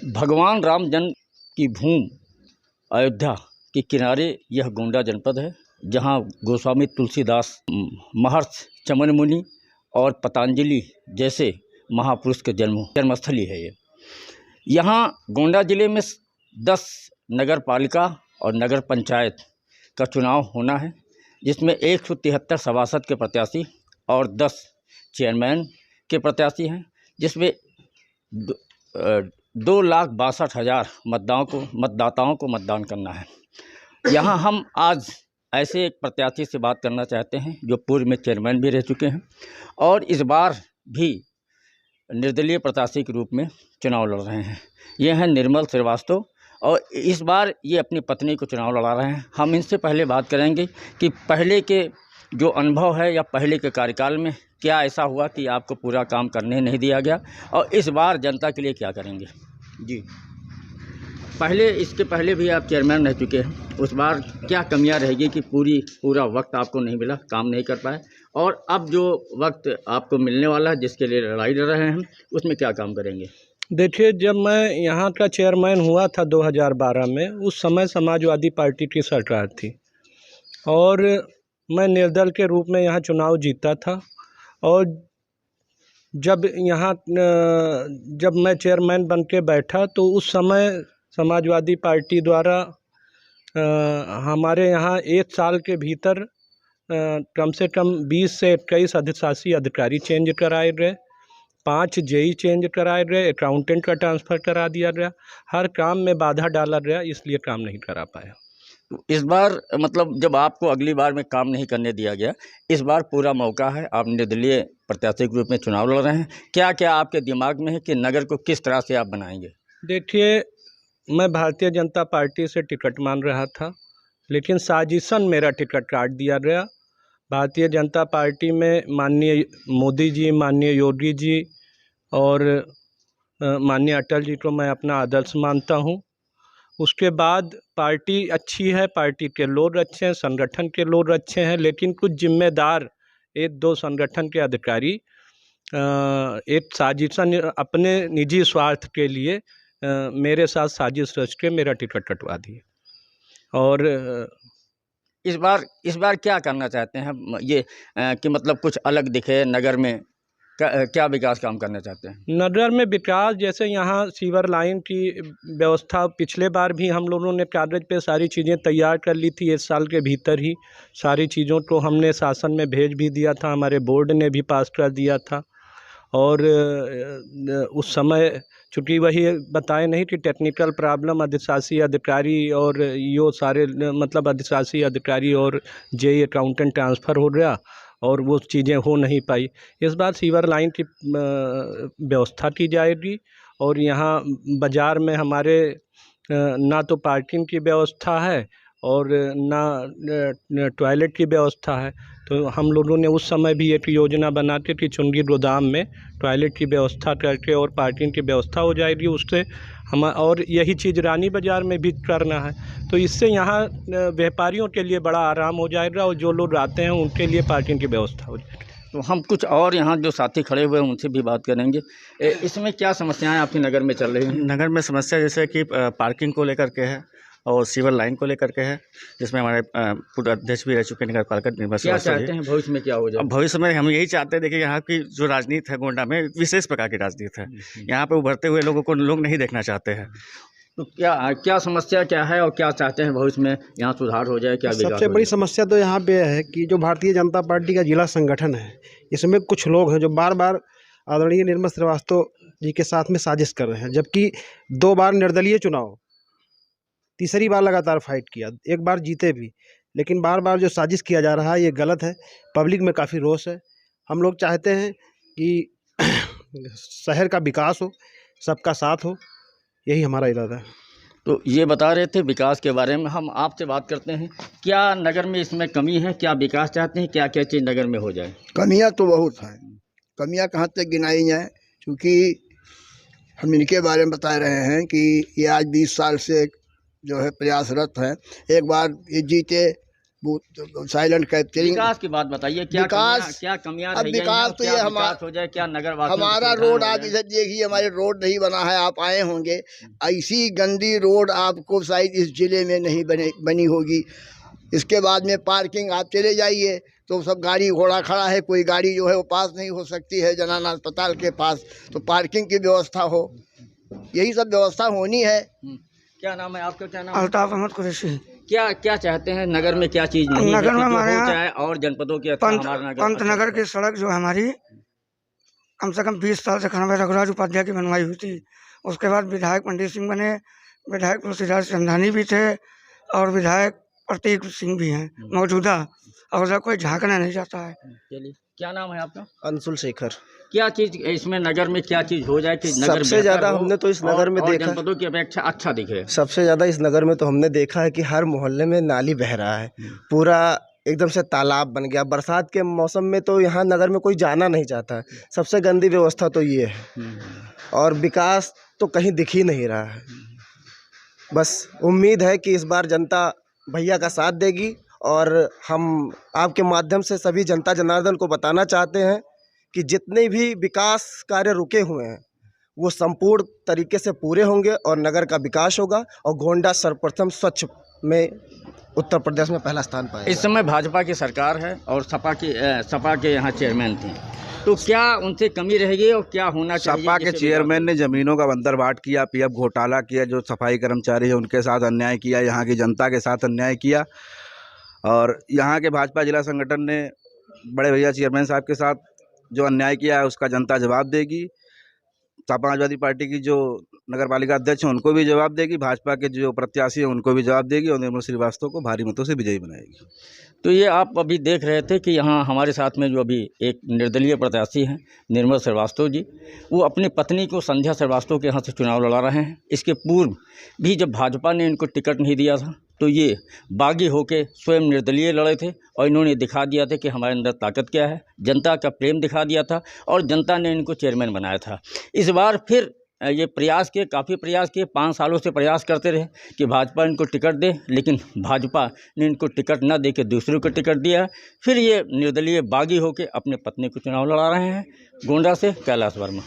भगवान राम जन्म की भूमि अयोध्या के किनारे यह गोंडा जनपद है, जहाँ गोस्वामी तुलसीदास, महर्षि चमन मुनि और पतंजलि जैसे महापुरुष के जन्मस्थली है ये। यहाँ गोंडा जिले में 10 नगर पालिका और नगर पंचायत का चुनाव होना है, जिसमेम 173 सभासद के प्रत्याशी और 10 चेयरमैन के प्रत्याशी हैं, जिसमें 2,62,000 मतदाताओं को मतदान करना है। यहाँ हम आज ऐसे एक प्रत्याशी से बात करना चाहते हैं जो पूर्व में चेयरमैन भी रह चुके हैं और इस बार भी निर्दलीय प्रत्याशी के रूप में चुनाव लड़ रहे हैं। ये हैं निर्मल श्रीवास्तव और इस बार ये अपनी पत्नी को चुनाव लड़ा रहे हैं। हम इनसे पहले बात करेंगे कि पहले के जो अनुभव है या पहले के कार्यकाल में क्या ऐसा हुआ कि आपको पूरा काम करने नहीं दिया गया और इस बार जनता के लिए क्या करेंगे। जी, इसके पहले भी आप चेयरमैन रह चुके हैं, उस बार क्या कमियां रहेगी कि पूरा वक्त आपको नहीं मिला, काम नहीं कर पाए, और अब जो वक्त आपको मिलने वाला है जिसके लिए लड़ाई लड़ रहे हैं, उसमें क्या काम करेंगे। देखिए, जब मैं यहाँ का चेयरमैन हुआ था 2012 में, उस समय समाजवादी पार्टी की सरकार थी और मैं निर्दल के रूप में यहाँ चुनाव जीता था। और जब मैं चेयरमैन बन के बैठा तो उस समय समाजवादी पार्टी द्वारा हमारे यहाँ 1 साल के भीतर कम से कम 20 से 21 अधिशासी अधिकारी चेंज कराए गए, 5 जेई चेंज कराए गए, अकाउंटेंट का ट्रांसफ़र करा दिया गया, हर काम में बाधा डाला गया, इसलिए काम नहीं करा पाया। इस बार मतलब जब आपको अगली बार में काम नहीं करने दिया गया, इस बार पूरा मौका है, आप निर्दलीय प्रत्याशी के रूप में चुनाव लड़ रहे हैं। क्या क्या आपके दिमाग में है कि नगर को किस तरह से आप बनाएंगे। देखिए, मैं भारतीय जनता पार्टी से टिकट मांग रहा था, लेकिन साजिशन मेरा टिकट काट दिया गया। भारतीय जनता पार्टी में माननीय मोदी जी, माननीय योगी जी और माननीय अटल जी को मैं अपना आदर्श मानता हूं। उसके बाद पार्टी अच्छी है, पार्टी के लोग अच्छे हैं, संगठन के लोग अच्छे हैं, लेकिन कुछ जिम्मेदार 1-2 संगठन के अधिकारी एक साजिशन अपने निजी स्वार्थ के लिए मेरे साथ साजिश रच के मेरा टिकट कटवा दिए। और इस बार क्या करना चाहते हैं ये कि मतलब कुछ अलग दिखे नगर में, क्या विकास काम करना चाहते हैं। नगर में विकास, जैसे यहाँ सीवर लाइन की व्यवस्था पिछले बार भी हम लोगों ने कागज़ पे सारी चीज़ें तैयार कर ली थी, 1 साल के भीतर ही सारी चीज़ों को हमने शासन में भेज भी दिया था, हमारे बोर्ड ने भी पास कर दिया था। और उस समय चूँकि वही बताए नहीं कि टेक्निकल प्रॉब्लम, अधिशासी अधिकारी और यो सारे मतलब अधिशासी अधिकारी और जेई अकाउंटेंट ट्रांसफ़र हो गया और वो चीज़ें हो नहीं पाई। इस बार सीवर लाइन की व्यवस्था की जाएगी और यहाँ बाज़ार में हमारे ना तो पार्किंग की व्यवस्था है और ना टॉयलेट की व्यवस्था है। तो हम लोगों ने उस समय भी एक योजना बना के कि चुंगी गोदाम में टॉयलेट की व्यवस्था करके और पार्किंग की व्यवस्था हो जाएगी उससे हम, और यही चीज़ रानी बाज़ार में भी करना है। तो इससे यहाँ व्यापारियों के लिए बड़ा आराम हो जाएगा और जो लोग आते हैं उनके लिए पार्किंग की व्यवस्था हो जाएगी। तो हम कुछ और यहाँ जो साथी खड़े हुए हैं उनसे भी बात करेंगे। इसमें क्या समस्याएं आपके नगर में चल रही हैं। नगर में समस्या जैसे कि पार्किंग को लेकर के है और सीवर लाइन को लेकर के है, जिसमें हमारे पूर्व अध्यक्ष भी रह चुके हैं नगर पालिका निर्मल श्रीवास्तव। क्या चाहते हैं भविष्य में क्या हो जाए। भविष्य में हम यही चाहते हैं, देखिए यहाँ की जो राजनीति है गोंडा में विशेष प्रकार की राजनीति है, यहाँ पे उभरते हुए लोगों को लोग नहीं देखना चाहते हैं। तो क्या समस्या क्या है और क्या चाहते हैं भविष्य में यहाँ सुधार हो जाए, क्या सबसे बड़ी समस्या तो यहाँ पे है कि जो भारतीय जनता पार्टी का जिला संगठन है, इसमें कुछ लोग हैं जो बार बार आदरणीय निर्मल श्रीवास्तव जी के साथ में साजिश कर रहे हैं, जबकि 2 बार निर्दलीय चुनाव, तीसरी बार लगातार फाइट किया, 1 बार जीते भी, लेकिन बार बार जो साजिश किया जा रहा है ये गलत है। पब्लिक में काफ़ी रोष है। हम लोग चाहते हैं कि शहर का विकास हो, सबका साथ हो, यही हमारा इरादा है। तो ये बता रहे थे विकास के बारे में, हम आपसे बात करते हैं। क्या नगर में इसमें कमी है, क्या विकास चाहते हैं, क्या क्या चीज़ नगर में हो जाए। कमियां तो बहुत हैं, कमियां कहाँ तक गिनाई जाए, क्योंकि हम इनके बारे में बता रहे हैं कि ये आज 20 साल से जो है प्रयासरत हैं। एक बार ये जीते साइलेंट कैप्चरिंग। विकास की बात बताइए, क्या विकास- क्या कमियां अब रह गई हैं, विकास तो क्या ये विकास हो जाए, क्या नगर वासियों को हमारा सुविधाएं रोड हो आप जाए? इधर देखिए, हमारे रोड नहीं बना है, आप आए होंगे, ऐसी गंदी रोड आपको शायद इस जिले में नहीं बनी होगी। इसके बाद में पार्किंग आप चले जाइए तो सब गाड़ी घोड़ा खड़ा है, कोई गाड़ी जो है वो पास नहीं हो सकती है जनाना अस्पताल के पास, तो पार्किंग की व्यवस्था हो, यही सब व्यवस्था होनी है। क्या नाम है आपका, क्या नाम है? अल्ताफ अहमद कुरैशी। क्या क्या चाहते हैं नगर में, क्या चीज नहीं नगर है में कि जो हमारे हो यहाँ चाहे और जनपदों के हमारा नगर पंतनगर की सड़क जो है हमारी कम से कम 20 साल से खराब है। रघुराज उपाध्याय की बनवाई हुई थी। उसके बाद विधायक पंडित सिंह बने, विधायक तुलसीदास चंदानी भी थे और विधायक प्रतीक सिंह भी हैं मौजूदा, और उधर कोई झांकना नहीं जाता है। चलिए, क्या नाम है आपका? अंशुल शेखर। क्या चीज इसमें नगर में क्या चीज हो जाए कि नगर सबसे बेहतर ज़्यादा हो हमने तो इस नगर में और देखा, जनपदों की अपेक्षा अच्छा दिखे। सबसे ज़्यादा इस नगर में तो हमने देखा है कि हर मोहल्ले में नाली बह रहा है, पूरा एकदम से तालाब बन गया। बरसात के मौसम में तो यहाँ नगर में कोई जाना नहीं चाहता है। सबसे गंदी व्यवस्था तो ये है, और विकास तो कहीं दिख ही नहीं रहा है। बस उम्मीद है कि इस बार जनता भैया का साथ देगी, और हम आपके माध्यम से सभी जनता जनार्दन को बताना चाहते हैं कि जितने भी विकास कार्य रुके हुए हैं वो संपूर्ण तरीके से पूरे होंगे और नगर का विकास होगा, और गोंडा सर्वप्रथम स्वच्छ में उत्तर प्रदेश में पहला स्थान पाएगा। इस समय भाजपा की सरकार है और सपा के यहाँ चेयरमैन थे, तो क्या उनसे कमी रहेगी और क्या होना चाहिए? सपा के चेयरमैन ने ज़मीनों का बंदरबाट किया, पीएफ घोटाला किया, जो सफाई कर्मचारी है उनके साथ अन्याय किया, यहाँ की जनता के साथ अन्याय किया, और यहाँ के भाजपा जिला संगठन ने बड़े भैया चेयरमैन साहब के साथ जो अन्याय किया है उसका जनता जवाब देगी। समाजवादी पार्टी की जो नगर पालिका अध्यक्ष हैं उनको भी जवाब देगी, भाजपा के जो प्रत्याशी हैं उनको भी जवाब देगी, और निर्मल श्रीवास्तव को भारी मतों से विजयी बनाएगी। तो ये आप अभी देख रहे थे कि यहाँ हमारे साथ में जो अभी एक निर्दलीय प्रत्याशी हैं निर्मल श्रीवास्तव जी, वो अपनी पत्नी को संध्या श्रीवास्तव के यहाँ से चुनाव लड़ा रहे हैं। इसके पूर्व भी जब भाजपा ने इनको टिकट नहीं दिया था तो ये बागी होके स्वयं निर्दलीय लड़े थे, और इन्होंने दिखा दिया था कि हमारे अंदर ताकत क्या है, जनता का प्रेम दिखा दिया था, और जनता ने इनको चेयरमैन बनाया था। इस बार फिर ये प्रयास किए, काफ़ी प्रयास किए, 5 सालों से प्रयास करते रहे कि भाजपा इनको टिकट दे, लेकिन भाजपा ने इनको टिकट न दे के दूसरों को टिकट दिया। फिर ये निर्दलीय बागी होकर अपने पत्नी को चुनाव लड़ा रहे हैं। गोंडा से कैलाश वर्मा।